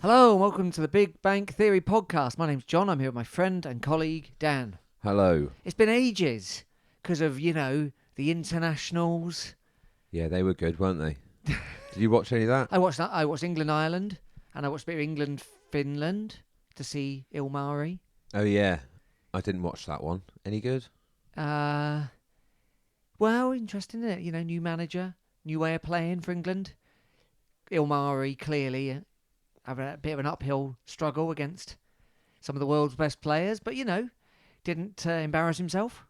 Hello and welcome to the Big Bang Theory podcast. My name's John. I'm here with my friend and colleague, Dan. Hello. It's been ages because of, the internationals. Yeah, they were good, weren't they? Did you watch any of that? I watched England-Ireland and I watched a bit of England-Finland to see Ilmari. Oh, yeah. I didn't watch that one. Any good? Well, interesting, isn't it? New manager, new way of playing for England. Ilmari clearly having a bit of an uphill struggle against some of the world's best players, but, didn't embarrass himself.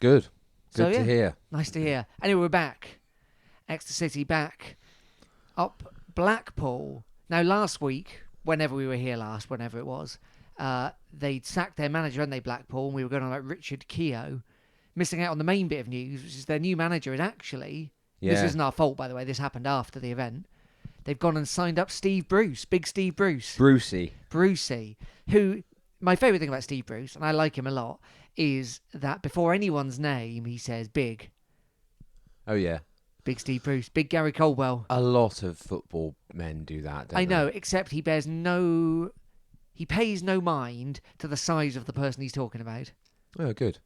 Good. So, Good to hear. Nice to hear. Anyway, we're back. Exeter City back. Up Blackpool. Now, last week, whenever we were here last, whenever it was, they'd sacked their manager, hadn't they, Blackpool, and we were going on like Richard Keogh, missing out on the main bit of news, which is their new manager is actually, this isn't our fault, by the way, this happened after the event, they've gone and signed up Steve Bruce, big Steve Bruce. Brucey, who, my favourite thing about Steve Bruce, and I like him a lot, is that before anyone's name, he says big. Oh, yeah. Big Steve Bruce, big Gary Caldwell. A lot of football men do that, don't I know, they? except he pays no mind to the size of the person he's talking about. Oh, good.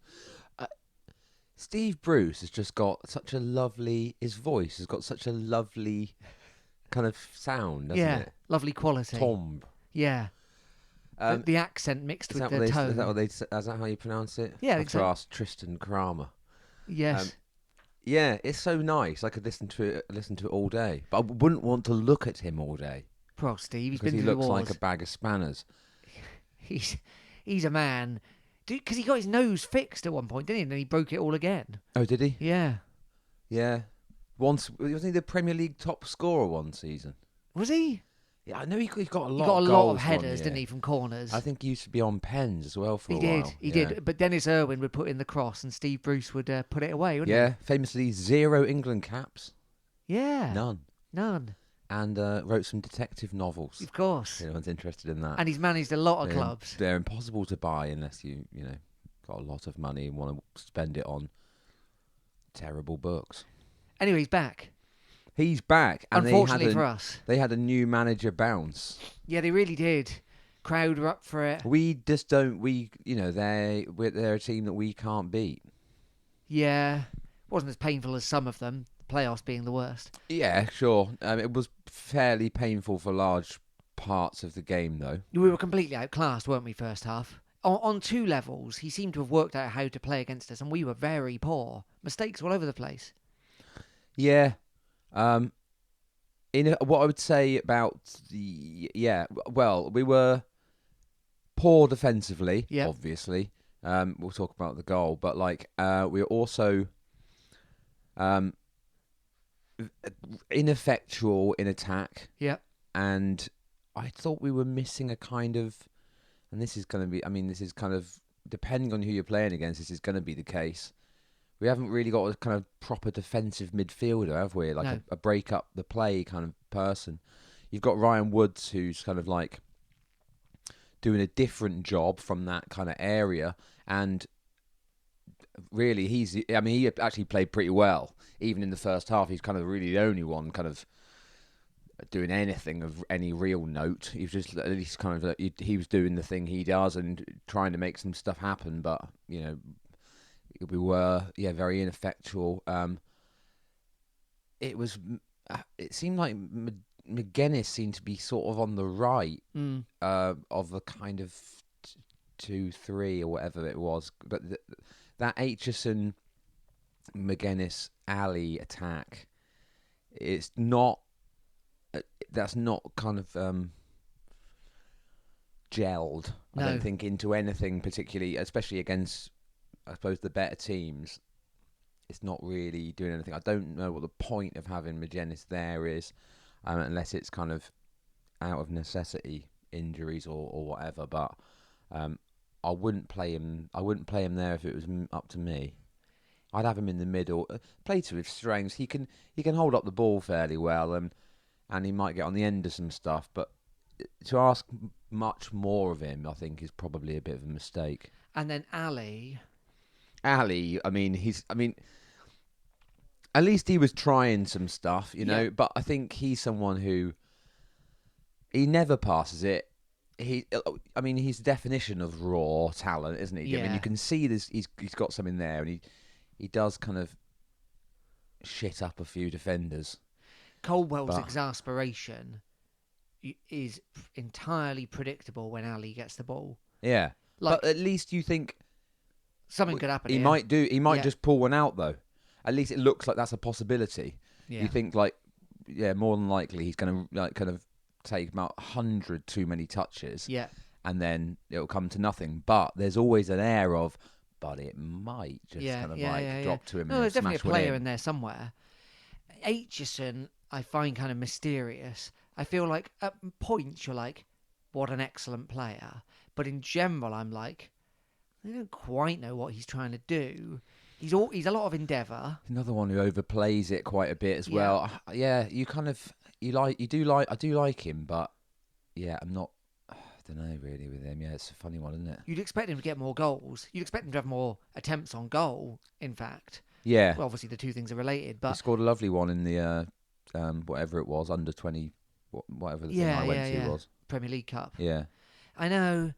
Steve Bruce has just got such a lovely... His voice has got such a lovely kind of sound, doesn't it? Lovely quality. Tomb. Yeah. The accent mixed with the tone. Is that how you pronounce it? Yeah, I I think have to so. ask Tristan Kramer. Yes. Yeah, it's so nice. I could listen to it all day, but I wouldn't want to look at him all day Poor Steve. He's because been he through the looks wars. like a bag of spanners. He's a man. Because he got his nose fixed at one point, didn't he? And then he broke it all again. Oh, did he? Yeah. Yeah. Once wasn't he the Premier League top scorer one season? Was he? Yeah, I know he got a lot. He got of a goals lot of one headers, year. didn't he, from corners? I think he used to be on pens as well for a while. He did. But Dennis Irwin would put in the cross, and Steve Bruce would put it away, wouldn't Yeah, famously 0 England caps. he? Yeah. None. And wrote some detective novels. Of course. If anyone's interested in that. And he's managed a lot of clubs. They're impossible to buy unless you got a lot of money and want to spend it on terrible books. Anyway, he's back. He's back. And Unfortunately for us. They had a new manager bounce. Yeah, they really did. Crowd were up for it. We just don't. They're a team that we can't beat. Yeah. Wasn't as painful as some of them. Playoffs being the worst. Yeah, sure. It was fairly painful for large parts of the game, though. We were completely outclassed, weren't we, first half? On two levels, he seemed to have worked out how to play against us, and we were very poor. Mistakes all over the place. Yeah. What I would say about we were poor defensively, obviously. We'll talk about the goal, but we were also ineffectual in attack. Yeah. And I thought we were missing a kind of, and this is going to be, this is kind of, depending on who you're playing against, this is going to be the case. We haven't really got a kind of proper defensive midfielder, have we? No. A break up the play kind of person. You've got Ryan Woods, who's kind of like doing a different job from that kind of area. And really, he actually played pretty well. Even in the first half, he's kind of really the only one kind of doing anything of any real note. He was just at least kind of, he was doing the thing he does and trying to make some stuff happen. But, we were, very ineffectual. It seemed like McGuinness seemed to be sort of on the right of a kind of 2-3 or whatever it was. But that Aitchison, McGuinness, alley attack, it's not. That's not kind of gelled. No. I don't think into anything particularly, especially against, I suppose, the better teams. It's not really doing anything. I don't know what the point of having McGuinness there is, unless it's kind of out of necessity, injuries or whatever. But I wouldn't play him. I wouldn't play him there if it was up to me. I'd have him in the middle. Play to his strengths. He can hold up the ball fairly well, and he might get on the end of some stuff. But to ask much more of him, I think, is probably a bit of a mistake. And then Ali, at least he was trying some stuff, Yeah. But I think he's someone who he never passes it. I mean, he's the definition of raw talent, isn't he? I mean, Yeah. you can see this. He's got something there, and he does kind of shit up a few defenders. Colwell's But exasperation is entirely predictable when Ali gets the ball. yeah, Like, but at least you think something could happen he here. might do. He might Yeah. just pull one out though. At least it looks like that's a possibility. Yeah. You think like, yeah, more than likely he's going to like kind of take about 100 too many touches, Yeah. and then it'll come to nothing. But there's always an air of, but it might just Yeah, kind of yeah, like yeah, drop to him. No, and there's definitely a smash one player in there somewhere. Aitchison, I find kind of mysterious. I feel like at points you're like, what an excellent player. But in general, I'm like, I don't quite know what he's trying to do. He's a lot of endeavour. Another one who overplays it quite a bit as Yeah. well. Yeah, I do like him, but yeah, I'm not. I don't know really with him. Yeah, it's a funny one, isn't it? You'd expect him to get more goals. You'd expect him to have more attempts on goal, in fact. Yeah, Well, obviously the two things are related, he but scored a lovely one in the whatever it was, under 20, whatever the thing I went to was. Premier League Cup. Yeah, I know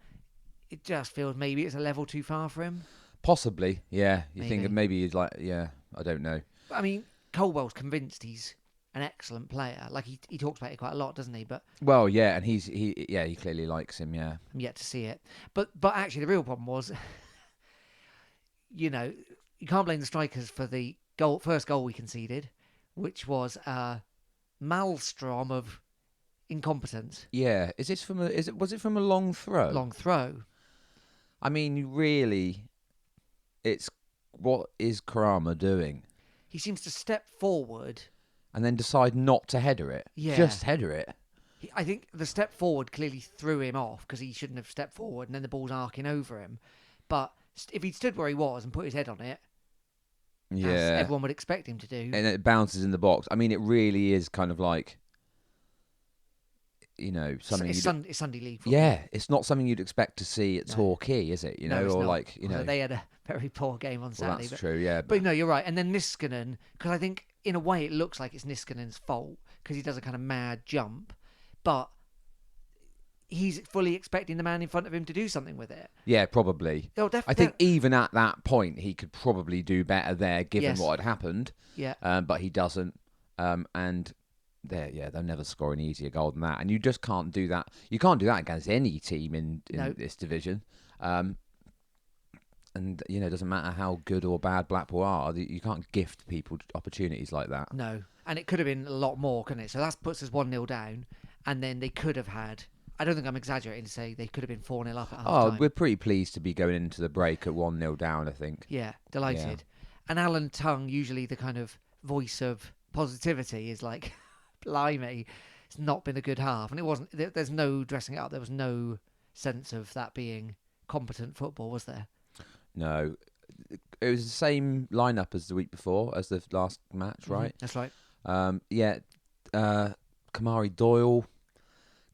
it just feels maybe it's a level too far for him. possibly. Yeah, you Maybe. think maybe he's like, yeah, I don't know. But, I mean, Colwell's convinced he's an excellent player. Like he talks about it quite a lot, doesn't he? But Well, yeah, and he clearly likes him. Yeah, I'm yet to see it. But actually, the real problem was, you know, you can't blame the strikers for the first goal we conceded, which was a maelstrom of incompetence. yeah. Was it from a long throw? Long throw. I mean, really, it's what is Karama doing? He seems to step forward. And then decide not to header it. Yeah. Just header it. I think the step forward clearly threw him off because he shouldn't have stepped forward, and then the ball's arcing over him. But if he'd stood where he was and put his head on it, as Yeah. everyone would expect him to do. And it bounces in the box. I mean, it really is kind of like, something. It's Sunday League football. Yeah, it's not something you'd expect to see at No. Torquay, is it? No, it's or not. like, Although they had a very poor game on well, Saturday. that's true, yeah. But no, you're right. And then Niskanen, because I think in a way it looks like it's Niskanen's fault because he does a kind of mad jump, but he's fully expecting the man in front of him to do something with it. Yeah, probably. Oh, I definitely. think even at that point, he could probably do better there, given Yes. what had happened. Yeah. But he doesn't. And they'll never score an easier goal than that. And you just can't do that. You can't do that against any team in No. this division. And it doesn't matter how good or bad Blackpool are. You can't gift people opportunities like that. No. And it could have been a lot more, couldn't it? So that puts us 1-0 down, and then they could have had. I don't think I'm exaggerating to say they could have been 4-0 up at half Oh, time. we're pretty pleased to be going into the break at 1-0 down, I think. Yeah, delighted. And Alan Tongue, usually the kind of voice of positivity, is like, blimey, it's not been a good half. And it wasn't, there's no dressing it up. There was no sense of that being competent football, was there? No. It was the same lineup as the week before, as the last match, right? That's right. Kamari Doyle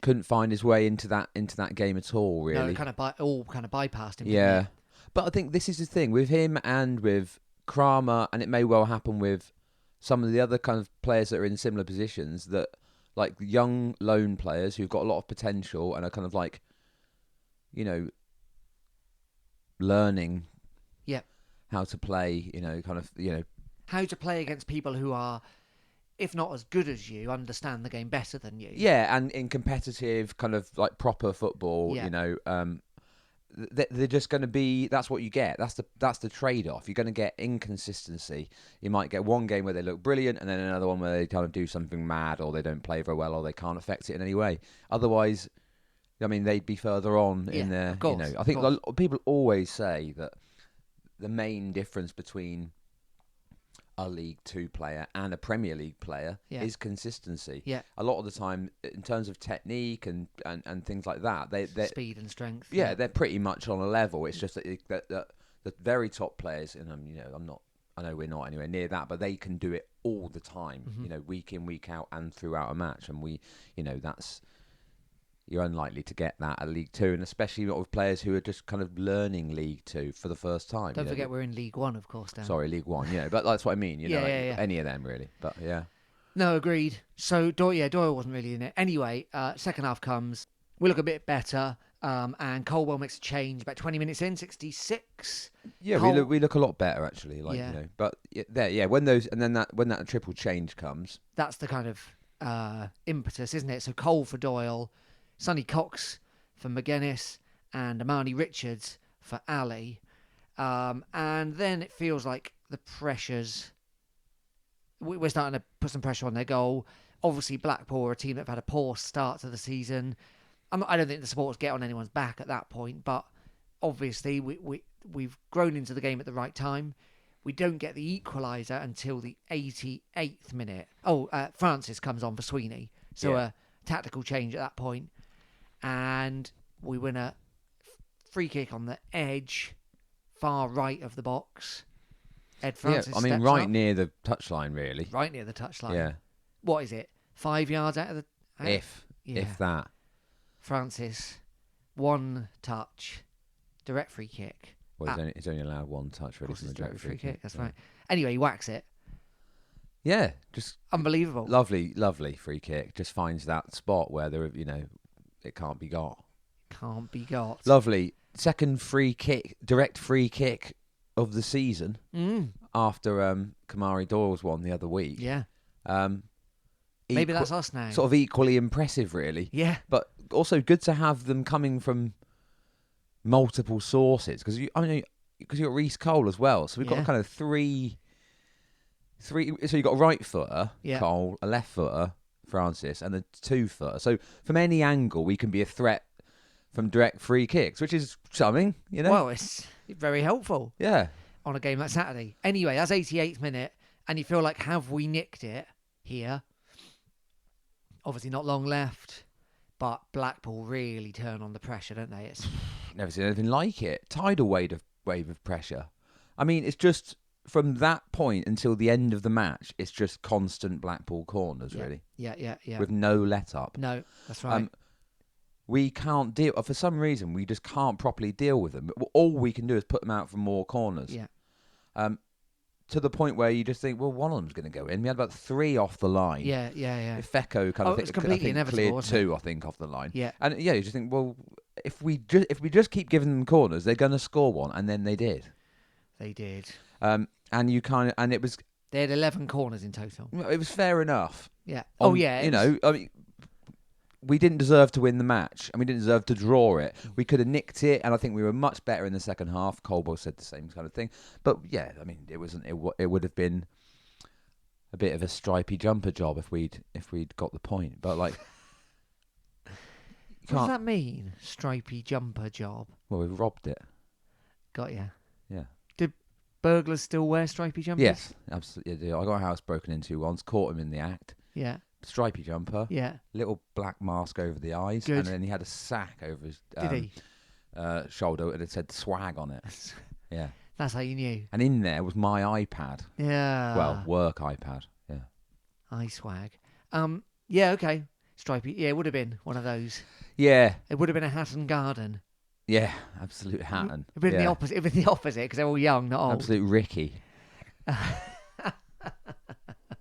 couldn't find his way into that game at all, really. No, it kind of bypassed him. Yeah. Didn't But I think this is the thing with him and with Kramer, and it may well happen with some of the other kind of players that are in similar positions, that like young loan players who've got a lot of potential and are kind of like, learning how to play, how to play against people who are, if not as good as you, understand the game better than you. Yeah, and in competitive kind of like proper football, they're just going to be. That's what you get. That's the trade-off. You're going to get inconsistency. You might get one game where they look brilliant, and then another one where they kind of do something mad, or they don't play very well, or they can't affect it in any way. Otherwise, I mean, they'd be further on in their. Of course, I think people always say that the main difference between a League Two player and a Premier League player is consistency. Yeah. A lot of the time, in terms of technique and things like that, they speed and strength. yeah, they're pretty much on a level. It's just that the very top players, and I know we're not anywhere near that, but they can do it all the time. Week in, week out, and throughout a match, and you're unlikely to get that at League Two, and especially not with players who are just kind of learning League Two for the first time. Don't forget we're in League One, of course, Dan. Sorry, League One, but that's what I mean. Yeah. Any of them really, but yeah. No, agreed. So Doyle wasn't really in it. Anyway, second half comes. We look a bit better. And Colwell makes a change about 20 minutes in, 66. Yeah, we look a lot better actually. Like but when that triple change comes, that's the kind of impetus, isn't it? So Cole for Doyle, Sonny Cox for McGuinness, and Amani Richards for Ali. And then it feels like the pressures. We're starting to put some pressure on their goal. Obviously, Blackpool are a team that have had a poor start to the season. I don't think the supporters get on anyone's back at that point, but obviously we've grown into the game at the right time. We don't get the equaliser until the 88th minute. Francis comes on for Sweeney, so a tactical change at that point, and we win a free kick on the edge, far right of the box. Ed Francis steps right up. near the touchline, really. Right near the touchline. Yeah. What is it? 5 yards out of the... If that. Francis, one touch, direct free kick. Well, he's only allowed one touch, really, from the direct free kick. That's right. Anyway, he whacks it. Yeah, just... Unbelievable. Lovely free kick. Just finds that spot where it can't be got. Can't be got. Lovely. Second free kick, direct free kick of the season after Kamari Doyle's one the other week. Yeah. Maybe that's us now. Sort of equally impressive, really. Yeah. But also good to have them coming from multiple sources because you got Reece Cole as well. So we've got kind of three. So you've got a right footer, Cole, a left footer, Francis, and a 2-footer. So from any angle, we can be a threat from direct free kicks, which is something, Well, it's very helpful. Yeah. On a game like Saturday. Anyway, that's 88th minute, and you feel like, have we nicked it here? Obviously not long left, but Blackpool really turn on the pressure, don't they? It's never seen anything like it. Tidal wave of pressure. I mean, it's just from that point until the end of the match, it's just constant Blackpool corners, really. Yeah. With no let up. No, that's right. We can't deal. For some reason, we just can't properly deal with them. All we can do is put them out for more corners. Yeah. To the point where you just think, well, one of them's going to go in. We had about 3 off the line. Yeah. Fecco kind of it was completely inevitable, cleared wasn't 2, I think, off the line. Yeah. And you just think, well, if we just keep giving them corners, they're going to score one, and then they did. They did. And it was. They had 11 corners in total. It was fair enough. Yeah. We didn't deserve to win the match, and we didn't deserve to draw it. We could have nicked it, and I think we were much better in the second half. Colwell said the same kind of thing. But yeah, I mean, it wasn't. It would have been a bit of a stripy jumper job if we'd got the point. But like, what does that mean? Stripy jumper job. Well, we robbed it. Got ya. Yeah. Did burglars still wear stripy jumpers? Yes, absolutely. I got a house broken into once. Caught him in the act. Yeah. Stripy jumper. Yeah. Little black mask over the eyes. Good. And then he had a sack over his Did he? shoulder, and it said swag on it. Yeah. That's how you knew. And in there was my iPad. Yeah. Well, work iPad. Yeah. iSwag. Yeah, okay. Stripy. Yeah, it would have been one of those. Yeah. It would have been a Hatton Garden. Yeah, absolute Hatton. It'd been the opposite. It'd been the opposite because they're all young, not old. Absolute Ricky.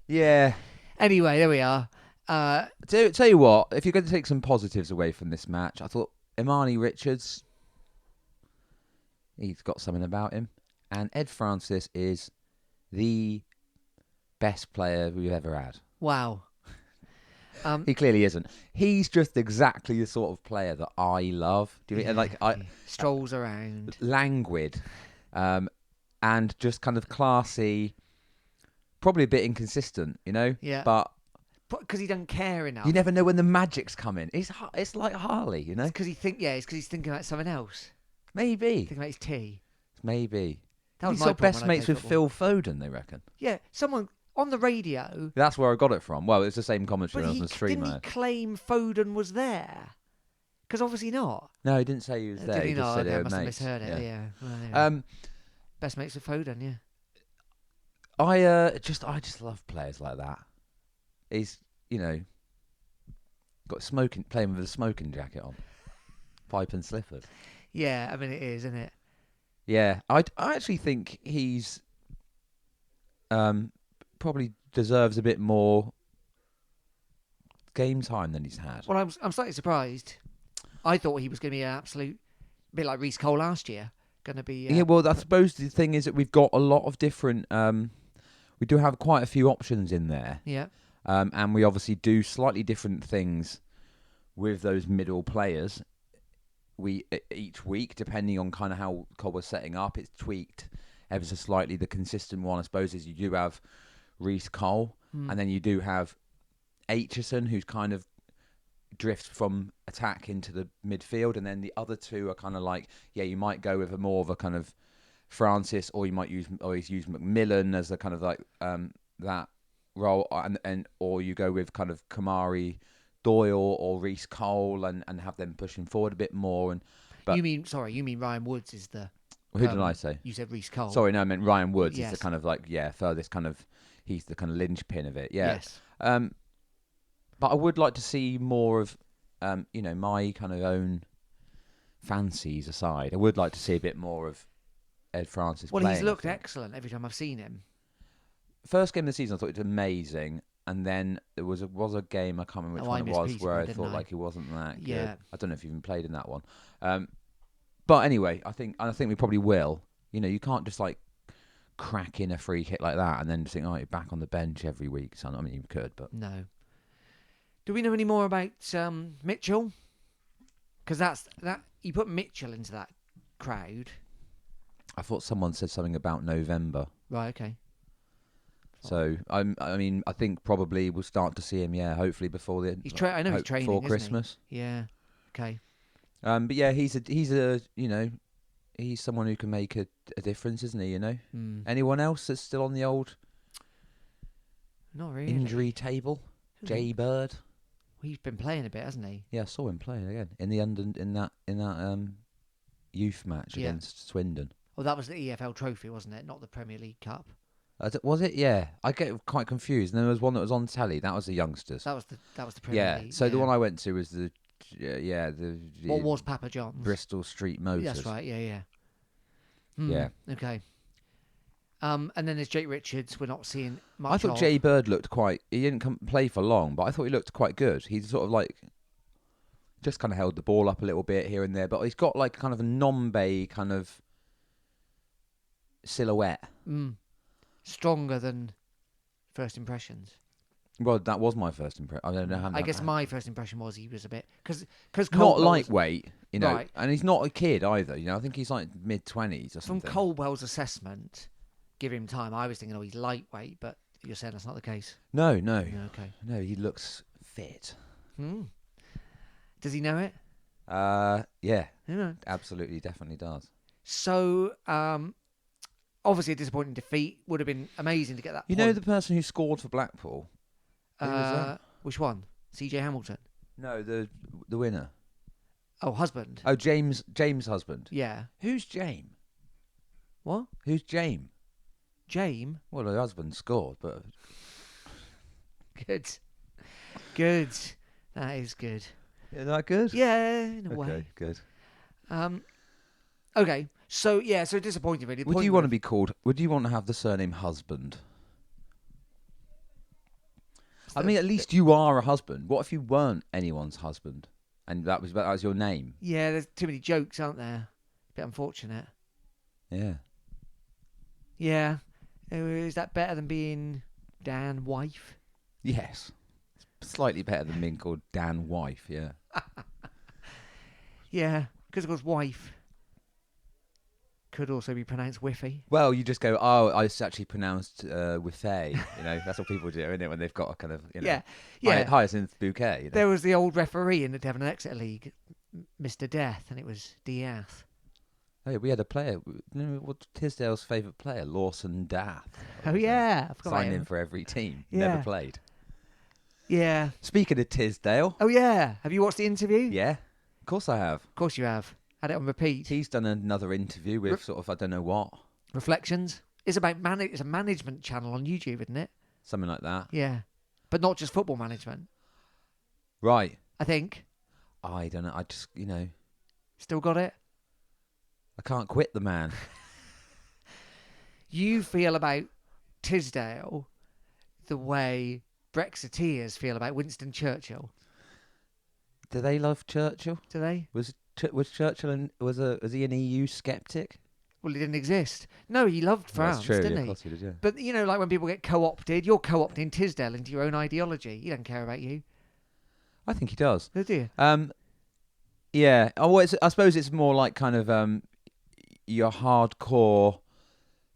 Yeah. Anyway, there we are. Tell you what, if you're going to take some positives away from this match, I thought Imani Richards, he's got something about him. And Ed Francis is the best player we've ever had. Wow. He clearly isn't. He's just exactly the sort of player that I love. Do you mean strolls around, languid, and just kind of classy. Probably a bit inconsistent, Yeah. But because he doesn't care enough. You never know when the magic's coming. It's like Harley, It's because he's thinking about something else. Maybe Thinking about his tea. Maybe. That was He's my sort of best problem when I mates played with football. Phil Foden, they reckon. Yeah, someone on the radio. That's where I got it from. Well, it's the same commentary But on the stream. didn't he claim Foden was there? Because obviously not. No, he didn't say he was there. Did he just not? said Okay, they I were must have mates. misheard it. Yeah. Well, anyway. Best mates with Foden, yeah. I just love players like that. He's got playing with a smoking jacket on, pipe and slippers. Yeah, I mean it is, isn't it? Yeah, I actually think he's probably deserves a bit more game time than he's had. Well, I'm slightly surprised. I thought he was going to be an absolute, bit like Reece Cole last year. Going to be. Yeah, well, I suppose the thing is that we've got a lot of different. We do have quite a few options in there. Yeah. And we obviously do slightly different things with those middle players. Each week, depending on kind of how Cole was setting up, it's tweaked ever so slightly. The consistent one, I suppose, is you do have Reece Cole, and then you do have Aitchison, who's kind of drifts from attack into the midfield, and then the other two are kind of like, you might go with a more of a kind of Francis, or you might use Macmillan as a kind of like that role, and or you go with kind of Kamari Doyle or Reece Cole and have them pushing forward a bit more. But you mean Ryan Woods is the. Who did I say? You said Reece Cole. Sorry, no, I meant Ryan Woods. Yes. Is the kind of like furthest kind of, he's the kind of linchpin of it. Yeah. Yes. But I would like to see more of, my kind of own fancies aside. I would like to see a bit more of Ed Francis. Well, playing, he's looked excellent every time I've seen him. First game of the season, I thought it was amazing, and then there was a game, I can't remember which one it was, where I thought like he wasn't that good. Yeah. I don't know if you even played in that one. But anyway, I think we probably will. You can't just like crack in a free kick like that and then just think, you're back on the bench every week. So I mean, you could, but no. Do we know any more about Mitchell? Because that you put Mitchell into that crowd. I thought someone said something about November. Right. Okay. So I mean, I think probably we'll start to see him. Yeah, hopefully before the. He's training before Christmas. He? Yeah. Okay. But yeah, he's someone who can make a difference, isn't he? Anyone else that's still on the old not really injury table? Jay Bird. Well, he's been playing a bit, hasn't he? Yeah, I saw him playing again in that youth match against Swindon. Well, that was the EFL Trophy, wasn't it? Not the Premier League Cup. Was it? Yeah, I get quite confused. And there was one that was on telly. That was the youngsters. That was the Premier League. So the one I went to was the what was Papa John's? Bristol Street Motors. That's right. Yeah. Yeah. Okay. And then there's Jake Richards. We're not seeing much. I thought Jay Bird looked quite. He didn't play for long, but I thought he looked quite good. He's sort of like just kind of held the ball up a little bit here and there, but he's got like kind of a Nombe kind of silhouette. Stronger than first impressions. Well, that was my first impression. I don't know how. I guess my first impression was he was a bit because not lightweight, right. And he's not a kid either. I think he's like mid-20s or something. From Colwell's assessment, give him time. I was thinking, he's lightweight, but you're saying that's not the case. No. Okay. No, he looks fit. Does he know it? Yeah. Absolutely, definitely does. So, obviously a disappointing defeat. Would have been amazing to get that. You know the person who scored for Blackpool? Who was that? Which one? CJ Hamilton? No, the winner. Oh, husband. Oh, James' husband. Yeah. Who's James? What? Who's James? James? Well, her husband scored, but... Good. That is good. Is that good? Yeah, in a way. Okay, good. Okay, so disappointing really. Would you want to be called... Would you want to have the surname husband? I mean, at least you are a husband. What if you weren't anyone's husband? And that was your name? Yeah, there's too many jokes, aren't there? Bit unfortunate. Yeah. Yeah. Is that better than being Dan Wife? Yes. It's slightly better than being called Dan Wife, yeah. Yeah, because of course wife could also be pronounced Whiffy. Well, you just go, it's actually pronounced Whiffy. That's what people do, isn't it? When they've got a kind of, Yeah. hyacinth bouquet. There was the old referee in the Devon and Exeter League, Mr. Death, and it was Diath. Oh, yeah, we had a player. What's Tisdale's favourite player? Lawson Dath. Oh, yeah. I forgot Signed in for every team. Yeah. Never played. Yeah. Speaking of Tisdale. Oh, yeah. Have you watched the interview? Yeah. Of course I have. Of course you have. Had it on repeat. He's done another interview with sort of, I don't know what. Reflections. It's about it's a management channel on YouTube, isn't it? Something like that. Yeah. But not just football management. Right. I think. I don't know. I just, Still got it? I can't quit the man. You feel about Tisdale the way Brexiteers feel about Winston Churchill. Do they love Churchill? Do they? Was Churchill was he an EU skeptic? Well, he didn't exist. No, he loved France, That's true. didn't Of he? course he did. Yeah. But, like when people get co-opted, you're co-opting Tisdale into your own ideology. He doesn't care about you. I think he does. Do you? Yeah. Oh, well, I suppose it's more like kind of your hardcore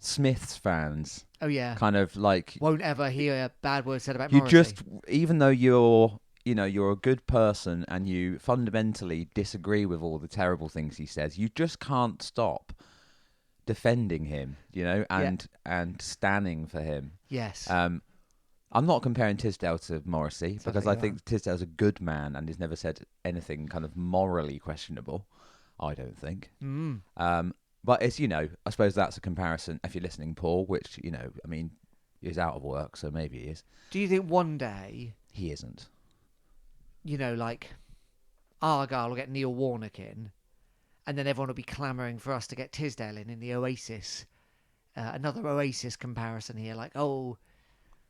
Smiths fans. Oh, yeah. Kind of like Won't ever hear a bad word said about you Morrissey. even though you're a good person and you fundamentally disagree with all the terrible things he says, you just can't stop defending him, and standing for him. Yes. I'm not comparing Tisdale to Morrissey because I think Tisdale's a good man and he's never said anything kind of morally questionable. I don't think. But it's I suppose that's a comparison. If you're listening, Paul, which is out of work, so maybe he is. Do you think one day He isn't. Like Argyle will get Neil Warnock in, and then everyone will be clamouring for us to get Tisdale in the Oasis. Another Oasis comparison here. Like, oh,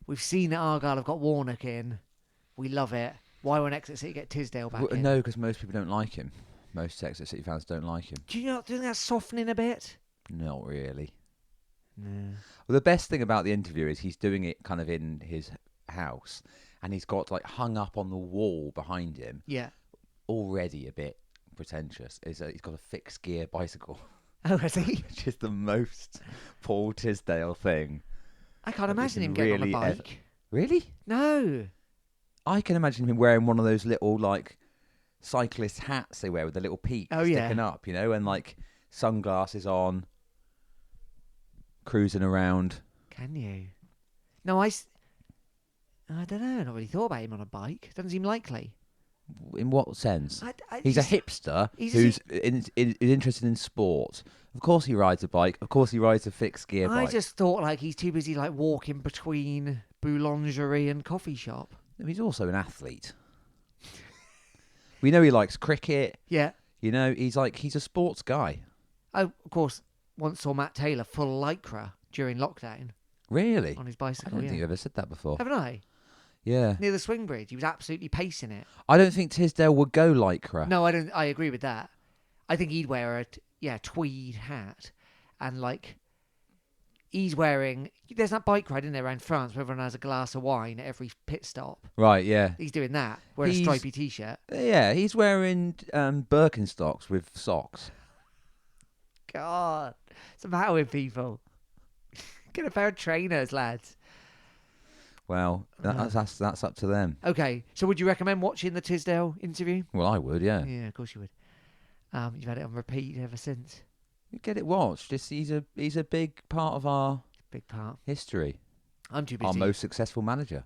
we've seen that Argyle have got Warnock in. We love it. Why won't Exeter City get Tisdale back in? No, because most people don't like him. Most Exeter City fans don't like him. Do you think that's softening a bit? Not really. No. Well, the best thing about the interview is he's doing it kind of in his house, and he's got like hung up on the wall behind him. Yeah. Already a bit pretentious. He's got a fixed gear bicycle. Oh, has he? Which is the most Paul Tisdale thing. I can't imagine him getting on a bike. Really? No. I can imagine him wearing one of those little like cyclist hats they wear with the little peak sticking up, and like sunglasses on, cruising around. Can you? No, I don't know. I've not really thought about him on a bike. Doesn't seem likely. In what sense? He's a hipster who's interested in sport. Of course he rides a bike. Of course he rides a fixed gear bike. I just thought like he's too busy like walking between boulangerie and coffee shop. He's also an athlete. We know he likes cricket. Yeah. He's a sports guy. Oh, of course, once saw Matt Taylor full lycra during lockdown. Really? On his bicycle, I don't think you've ever said that before. Haven't I? Yeah. Near the swing bridge. He was absolutely pacing it. I don't think Tisdale would go lycra. No, I don't. I agree with that. I think he'd wear a tweed hat and like he's wearing... There's that bike ride in there around France where everyone has a glass of wine at every pit stop. Right, yeah. He's doing that, wearing a stripy T-shirt. Yeah, he's wearing Birkenstocks with socks. God, what's the matter with people? Get a pair of trainers, lads. Well, that's up to them. Okay, so would you recommend watching the Tisdale interview? Well, I would, yeah. Yeah, of course you would. You've had it on repeat ever since. Get it watched. He's a big part of our history. I'm too busy. Our most successful manager.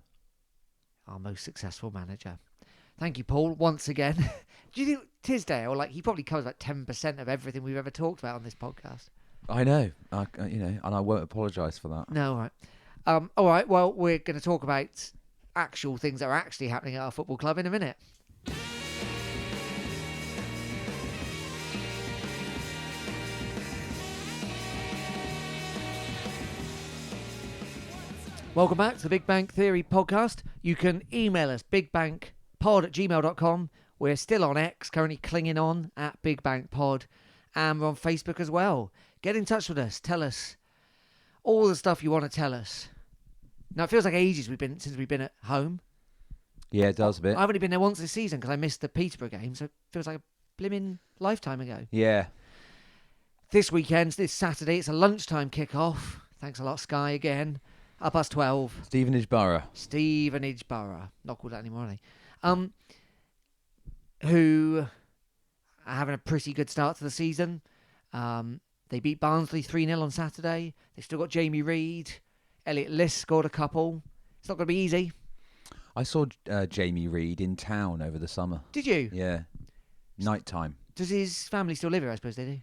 Thank you, Paul, once again. Do you think Tisdale, he probably covers about 10% of everything we've ever talked about on this podcast? I know. And I won't apologise for that. No, all right. All right, well, we're going to talk about actual things that are actually happening at our football club in a minute. Welcome back to the Big Bang Theory podcast. You can email us, bigbankpod@gmail.com. We're still on X, currently clinging on at Big Bang Pod. And we're on Facebook as well. Get in touch with us. Tell us all the stuff you want to tell us. Now, it feels like ages since we've been at home. Yeah, it does a bit. I've only been there once this season because I missed the Peterborough game, so it feels like a blimmin' lifetime ago. Yeah. This Saturday, it's a lunchtime kick-off. Thanks a lot, Sky, again. 12:30. Stevenage Borough. Not called that anymore, are they? Who are having a pretty good start to the season. They beat Barnsley 3-0 on Saturday. They've still got Jamie Reid. Elliot Liss scored a couple. It's not going to be easy. I saw Jamie Reid in town over the summer. Did you? Yeah. Night time. Does his family still live here? I suppose they do.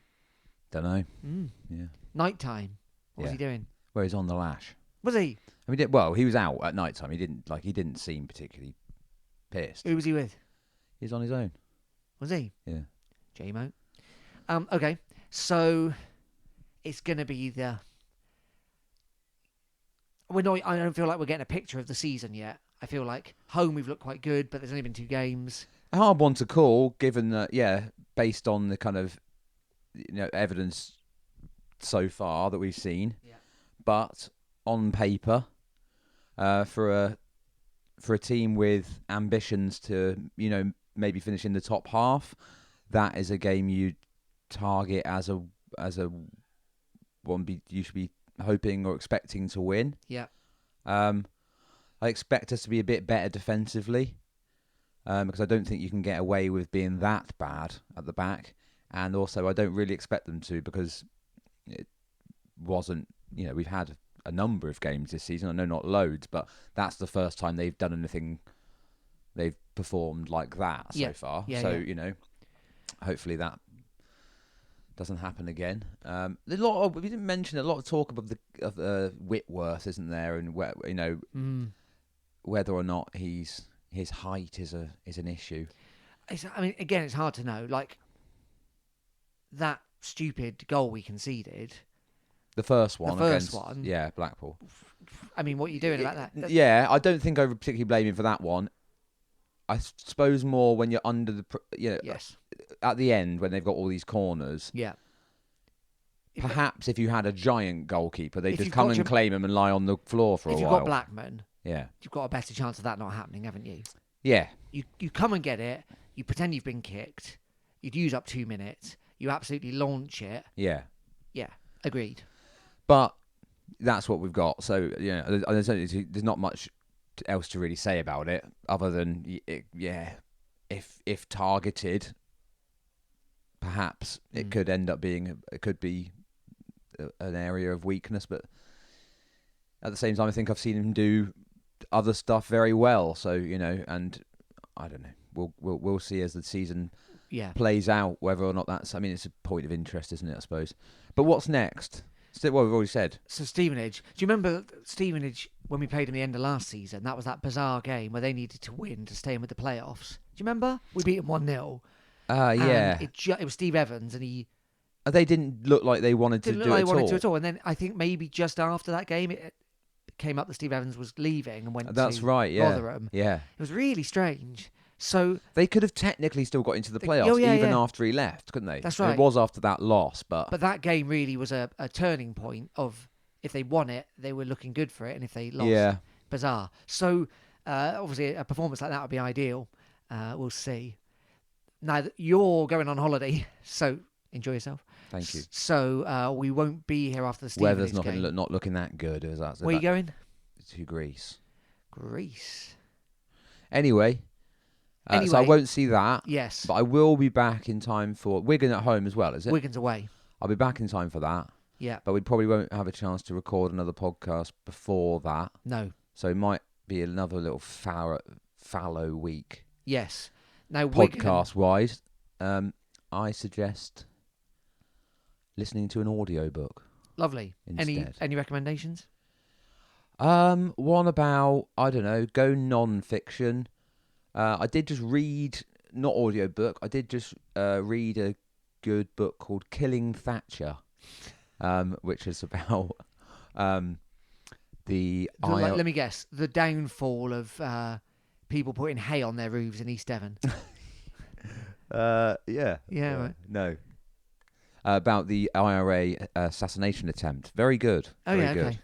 Don't know. Yeah. Night time. What was he doing? Well, he's on the lash. Was he? I mean, he was out at night time. He didn't seem particularly pissed. Who was he with? He was on his own. Was he? Yeah. J-Mo. Okay. So it's going to be I don't feel like we're getting a picture of the season yet. I feel like home we've looked quite good, but there's only been 2 games. A hard one to call, given that, based on the kind of evidence so far that we've seen. Yeah. But on paper, for a team with ambitions to maybe finish in the top half, that is a game you target as a one you should be hoping or expecting to win. Yeah. I expect us to be a bit better defensively, because I don't think you can get away with being that bad at the back, and also I don't really expect them to, because it wasn't. We've had a number of games this season. I know not loads, but that's the first time they've done anything. They've performed like that so far. Yeah, so hopefully that doesn't happen again. We didn't mention a lot of talk of Whitworth, isn't there? And whether or not his height is an issue. Again, it's hard to know. Like that stupid goal we conceded. The first one. Yeah, Blackpool. What are you doing about that? Yeah, I don't think I would particularly blame him for that one. I suppose more when you're under the, yes, at the end when they've got all these corners. Yeah. Perhaps if you had a giant goalkeeper, they'd just come and claim him and lie on the floor for a while. If you've got Blackman, yeah, you've got a better chance of that not happening, haven't you? Yeah. You come and get it. You pretend you've been kicked. You'd use up 2 minutes. You absolutely launch it. Yeah. Yeah. Agreed. But that's what we've got. So there's not much else to really say about it, other than if targeted, perhaps it could end up being an area of weakness. But at the same time, I think I've seen him do other stuff very well. So and I don't know. We'll see as the season plays out whether or not that's. It's a point of interest, isn't it? I suppose. But what's next? Well, we've already said. So Stevenage. Do you remember Stevenage when we played in the end of last season? That was that bizarre game where they needed to win to stay in with the playoffs. Do you remember? We beat them 1-0. Yeah. It was Steve Evans, and he. They didn't look like they wanted to do it at all. And then I think maybe just after that game, it came up that Steve Evans was leaving and went That's to right, yeah. Rotherham. Yeah. It was really strange. So they could have technically still got into the playoffs after he left, couldn't they? That's right. It was after that loss, but that game really was a turning point of if they won it, they were looking good for it, and if they lost, bizarre. So obviously a performance like that would be ideal. We'll see. Now you're going on holiday, so enjoy yourself. Thank you. So we won't be here after the Stevenage weather's game. not looking that good. Where are you going? To Greece. Greece. Anyway. So I won't see that. Yes. But I will be back in time for Wigan at home as well, is it? Wigan's away. I'll be back in time for that. Yeah. But we probably won't have a chance to record another podcast before that. No. So it might be another little fallow week. Yes. Now, podcast-wise, I suggest listening to an audiobook. Lovely. Instead. Any recommendations? One about, I don't know, go non-fiction. I did just read, not audiobook, I did just read a good book called Killing Thatcher, which is about let me guess, the downfall of people putting hay on their roofs in East Devon. Yeah. Yeah, right. No. About the IRA assassination attempt. Very good. Very good. Okay.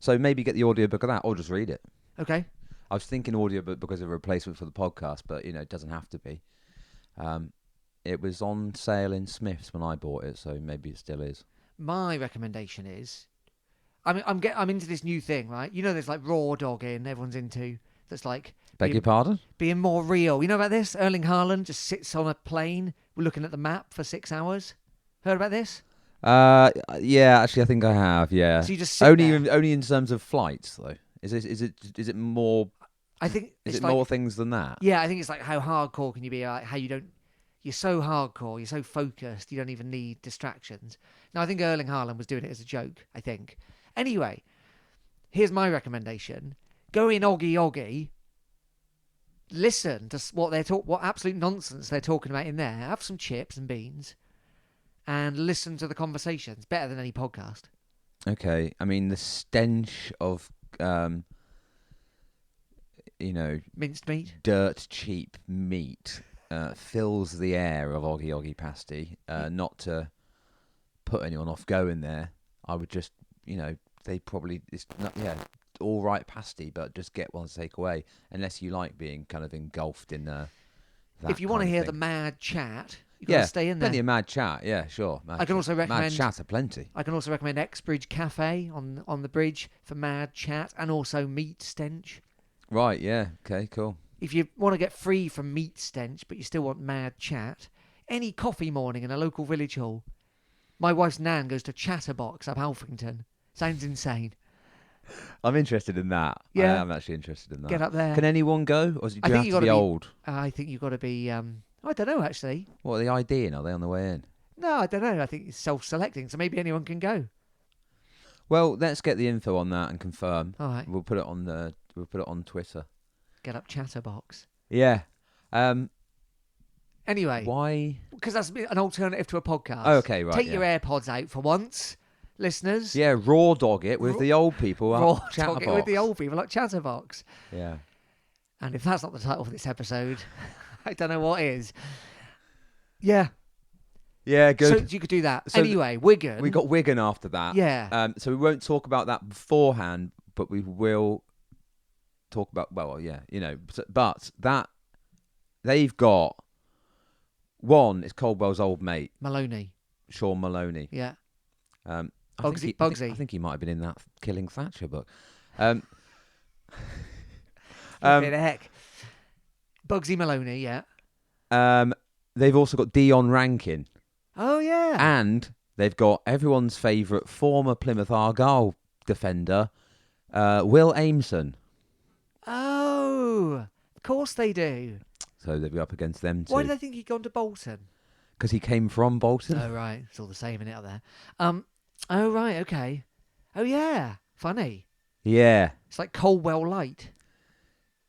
So maybe get the audiobook of that, or just read it. Okay. I was thinking audiobook because of a replacement for the podcast, but it doesn't have to be. It was on sale in Smith's when I bought it, so maybe it still is. My recommendation is, I'm into this new thing, right? There's like Rawdogging everyone's into. That's like beg your pardon? Being more real. You know about this? Erling Haaland just sits on a plane, looking at the map for 6 hours. Heard about this? Yeah, actually, I think I have. Yeah. So you just sit only in terms of flights, though. Is it more? I think is it like, more things than that? Yeah, I think it's like how hardcore can you be? Like how you're so hardcore, you're so focused, you don't even need distractions. Now I think Erling Haaland was doing it as a joke. I think. Anyway, here's my recommendation: go in Oggy. Listen to what absolute nonsense they're talking about in there. Have some chips and beans, and listen to the conversations. Better than any podcast. Okay, the stench of minced meat. dirt cheap meat fills the air of Oggy Oggy pasty. Not to put anyone off going there, I would just, they probably, it's not, all right pasty, but just get one to take away, unless you like being kind of engulfed in that. If you want to hear the mad chat, you've got to stay in there. Plenty of mad chat, yeah, sure. I can also recommend mad chat are plenty. I can also recommend Exbridge Cafe on the bridge for mad chat, and also Meat Stench. Right, yeah, okay, cool. If you want to get free from Meat Stench, but you still want mad chat, any coffee morning in a local village hall. My wife's nan goes to Chatterbox up Alfrington. Sounds insane. I'm interested in that. Yeah. I'm actually interested in that. Get up there. Can anyone go? Or do you have to be old? I think you've got to be... I don't know, actually. What are they IDing? Are they on the way in? No, I don't know. I think it's self-selecting, so maybe anyone can go. Well, let's get the info on that and confirm. All right. We'll put it on Twitter. Get up Chatterbox. Yeah. Anyway. Why? Because that's an alternative to a podcast. Oh, okay, right. Take your AirPods out for once, listeners. Yeah, raw dog it with the old people. Raw dog it with the old people like Chatterbox. Yeah. And if that's not the title for this episode, I don't know what is. Yeah. Yeah, good. So you could do that. So anyway, Wigan. We got Wigan after that. Yeah. So we won't talk about that beforehand, but we will talk about, but that they've got one, it's Coldwell's old mate. Maloney. Sean Maloney. Yeah. Bugsy. Bugsy. I think he might have been in that Killing Thatcher book. Bit of heck. Bugsy Maloney, yeah. They've also got Dion Rankin. Oh, yeah. And they've got everyone's favourite former Plymouth Argyle defender, Will Aimson. Oh, of course they do. So they'll be up against them too. Why do they think he'd gone to Bolton? Because he came from Bolton. Oh, right. It's all the same, innit, up there? Oh, right, okay. Oh, yeah. Funny. Yeah. It's like Coldwell Light.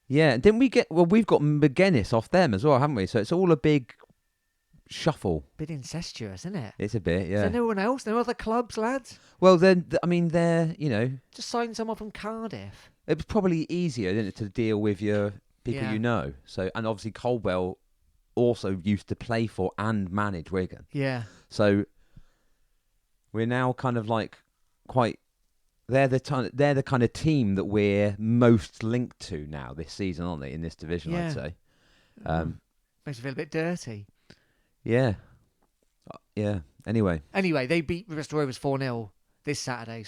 Yeah. Didn't we get... Well, we've got McGuinness off them as well, haven't we? So it's all a big shuffle. Bit incestuous, isn't it? It's a bit, yeah. Is there no one else? No other clubs, lads? Well, they're, Just sign someone from Cardiff. It was probably easier, isn't it, to deal with your people Yeah. you know. So, and obviously Coldwell also used to play for and manage Wigan. Yeah. So we're now kind of like quite. They're the kind of team that we're most linked to now this season, aren't they? In this division, Yeah. I'd say. Makes you feel a bit dirty. Yeah. Yeah. Anyway, they beat Bristol Rovers 4-0 this Saturday,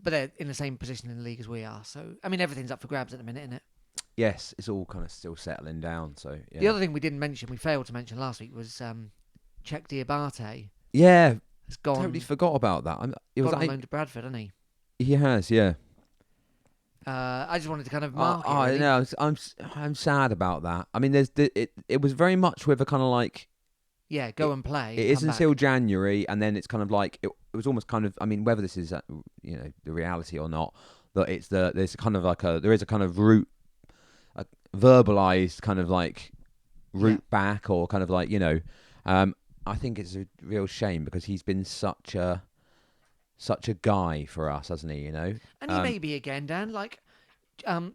but they're in the same position in the league as we are. So, I mean, everything's up for grabs at the minute, isn't it? yes, it's all kind of still settling down. So yeah. The other thing we failed to mention last week was Czech Diabate. Yeah, Has gone. totally forgot about that. Gone on loan to Bradford, hasn't he? He has, yeah. I just wanted to kind of mark it. I Really. know. I'm sad about that. I mean, it was very much with a kind of like. Yeah, go and play. It is until January, and then it's kind of like it was almost kind of. I mean, whether this is the reality or not, that there's kind of like there is a kind of route, a verbalized kind of like route back, or kind of like I think it's a real shame because he's been such a guy for us, hasn't he? And he may be again, Dan. Like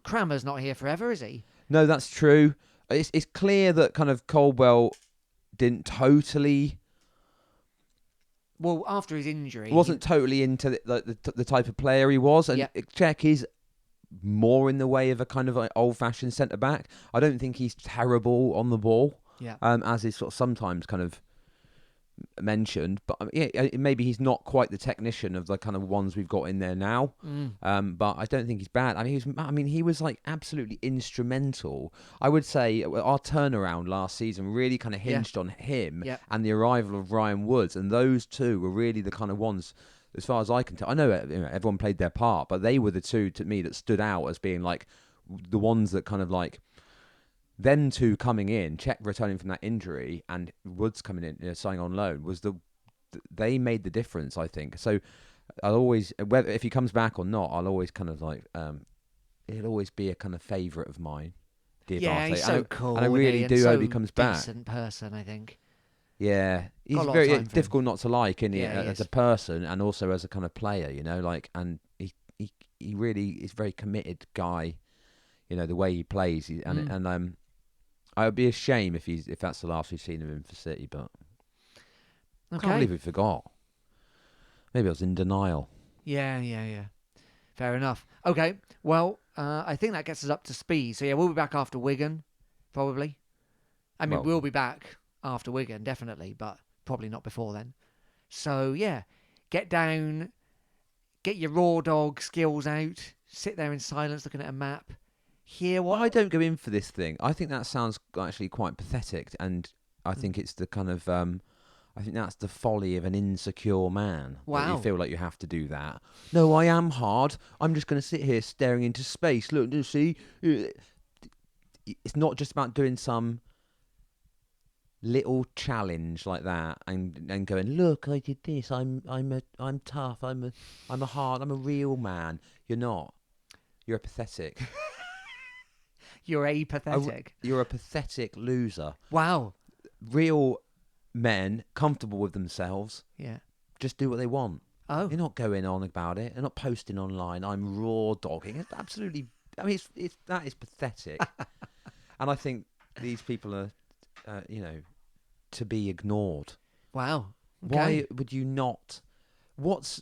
Cramer's not here forever, is he? No, that's true. It's clear that kind of Coldwell didn't totally. Well, after his injury, wasn't totally into the type of player he was, and Czech is more in the way of a kind of like old-fashioned centre back. I don't think he's terrible on the ball, as is sort of sometimes kind of mentioned, but maybe he's not quite the technician of the kind of ones we've got in there now. But I don't think he's bad. I mean, he was like absolutely instrumental. I would say our turnaround last season really kind of hinged on him and the arrival of Ryan Woods, and those two were really the kind of ones, as far as I can tell. I know everyone played their part, but they were the two to me that stood out as being like the ones that kind of like. Them two coming in, Czech returning from that injury, and Woods coming in, signing on loan, they made the difference, I think. So I'll always, whether if he comes back or not, I'll always kind of like, it'll always be a kind of favourite of mine. Yeah, he's so cool, and I really do hope he comes back. Decent person, I think. Yeah, he's very difficult not to like, isn't he? As a person and also as a kind of player, and he really is a very committed guy. You know, the way he plays, I would be ashamed if that's the last we've seen of him for City. But I can't believe we forgot. Maybe I was in denial. Yeah. Fair enough. Okay, well, I think that gets us up to speed. So, yeah, we'll be back after Wigan, probably. I mean, we'll be back after Wigan, definitely, but probably not before then. So, yeah, get down, get your raw dog skills out, sit there in silence looking at a map, hear what... I don't go in for this thing. I think that sounds actually quite pathetic, and I think it's the kind of... I think that's the folly of an insecure man. Wow. That you feel like you have to do that. No, I am hard. I'm just going to sit here staring into space. Look, you see? It's not just about doing some little challenge like that and going, look, I did this. I'm tough. I'm a real man. You're not. You're pathetic. You're apathetic. You're a pathetic loser. Wow. Real men, comfortable with themselves, just do what they want. Oh, You're not going on about it. They're not posting online. I'm raw dogging. It's absolutely. I mean, that is pathetic. And I think these people are, to be ignored. Wow. Okay. Why would you not? What's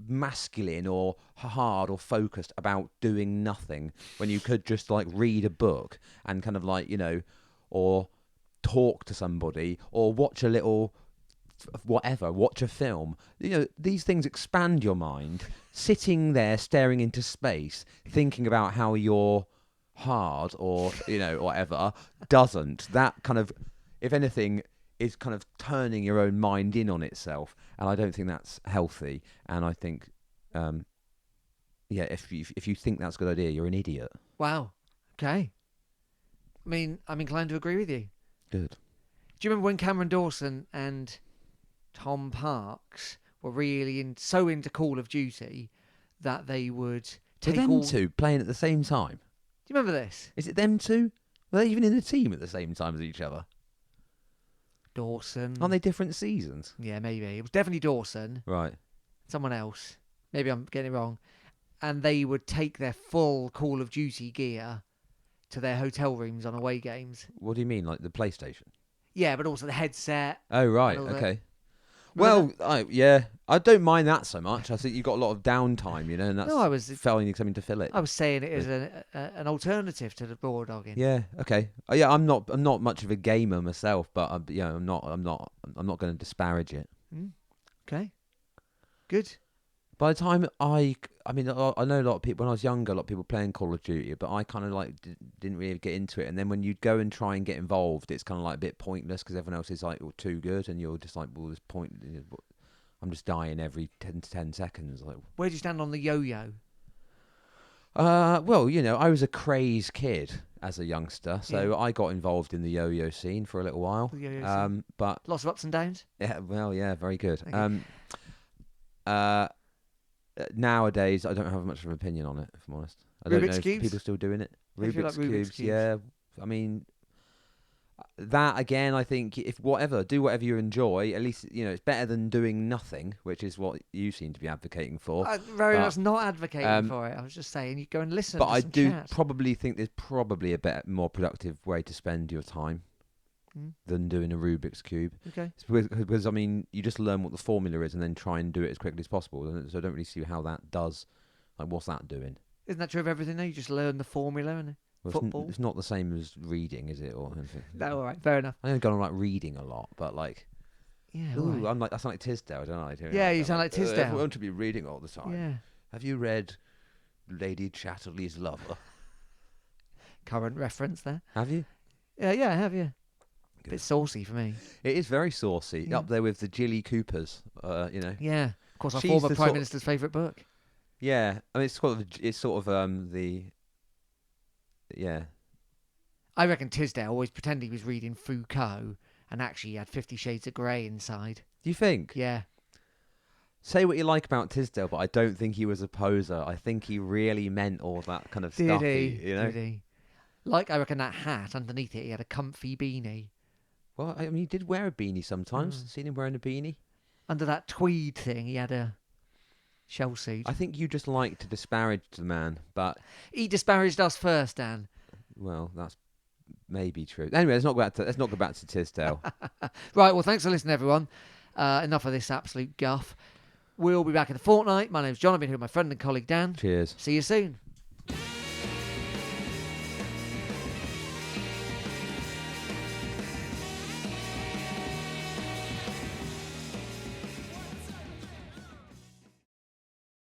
masculine or hard or focused about doing nothing when you could just like read a book and kind of like or talk to somebody or watch a little watch a film. These things expand your mind. Sitting there staring into space thinking about how you're hard or whatever doesn't. That kind of, if anything, is kind of turning your own mind in on itself, and I don't think that's healthy. And I think if you think that's a good idea, you're an idiot. Wow. Okay. I mean, I'm inclined to agree with you. Good. Do you remember when Cameron Dawson and Tom Parks were really so into Call of Duty that they would take two playing at the same time? Do you remember this? Is it them two? Were they even in the team at the same time as each other? Dawson. Aren't they different seasons? Yeah, maybe. It was definitely Dawson. Right. Someone else. Maybe I'm getting it wrong. And they would take their full Call of Duty gear to their hotel rooms on away games. What do you mean, like the PlayStation? Yeah, but also the headset. Oh, right. Okay. Well, I don't mind that so much. I think you've got a lot of downtime, and that's finding something to fill it. I was saying it is an alternative to the Rawdogging. Yeah. Okay. I'm not much of a gamer myself, but I'm not going to disparage it. Okay. Good. By the time I know a lot of people, when I was younger, a lot of people playing Call of Duty, but I kind of like didn't really get into it. And then when you go and try and get involved, it's kind of like a bit pointless because everyone else is like too good, and you're just like, well, there's point. I'm just dying every 10 seconds. Like, where do you stand on the yo-yo? Well, I was a crazed kid as a youngster, so I got involved in the yo-yo scene for a little while. The yo-yo scene. But lots of ups and downs. Yeah. Well, yeah, very good. Okay. Nowadays, I don't have much of an opinion on it, if I'm honest. I Rubik's don't know cubes? if people still doing it. Rubik's cubes. Yeah. I mean, that again, I think do whatever you enjoy. At least it's better than doing nothing, which is what you seem to be advocating for. Very much not advocating for it. I was just saying you go and listen. But to I some do chat. probably think there's probably a better, more productive way to spend your time than doing a Rubik's cube. Okay. Because I mean, you just learn what the formula is and then try and do it as quickly as possible. So I don't really see how that does. Like, what's that doing? Isn't that true of everything? Though you just learn the formula and football. It's not the same as reading, is it, or anything? No, all right, fair enough. I don't go on like reading a lot, but like, yeah, ooh, right. I'm like, I sound like Tisdale, don't I? Yeah, you sound like Tisdale. I want to be reading all the time. Yeah. Have you read Lady Chatterley's Lover? Current reference there. Have you? Yeah, I have. Yeah. A bit saucy for me. It is very saucy, up there with the Jilly Coopers. Yeah, of course, our She's former the Prime Minister's favourite book. Yeah, I mean, it's sort of yeah. I reckon Tisdale always pretended he was reading Foucault and actually he had 50 Shades of Grey inside. Do you think? Yeah. Say what you like about Tisdale, but I don't think he was a poser. I think he really meant all that kind of stuff. Did he? Like, I reckon that hat, underneath it, he had a comfy beanie. Well, I mean, he did wear a beanie sometimes. Seen him wearing a beanie. Under that tweed thing, he had a... Chelsea. I think you just like to disparage the man, but He disparaged us first, Dan. well, that's maybe true. Anyway, let's not go back to Tisdale. Right, well, thanks for listening, everyone. Enough of this absolute guff. We'll be back in a fortnight. My name's John. I've been here with my friend and colleague Dan. Cheers. See you soon.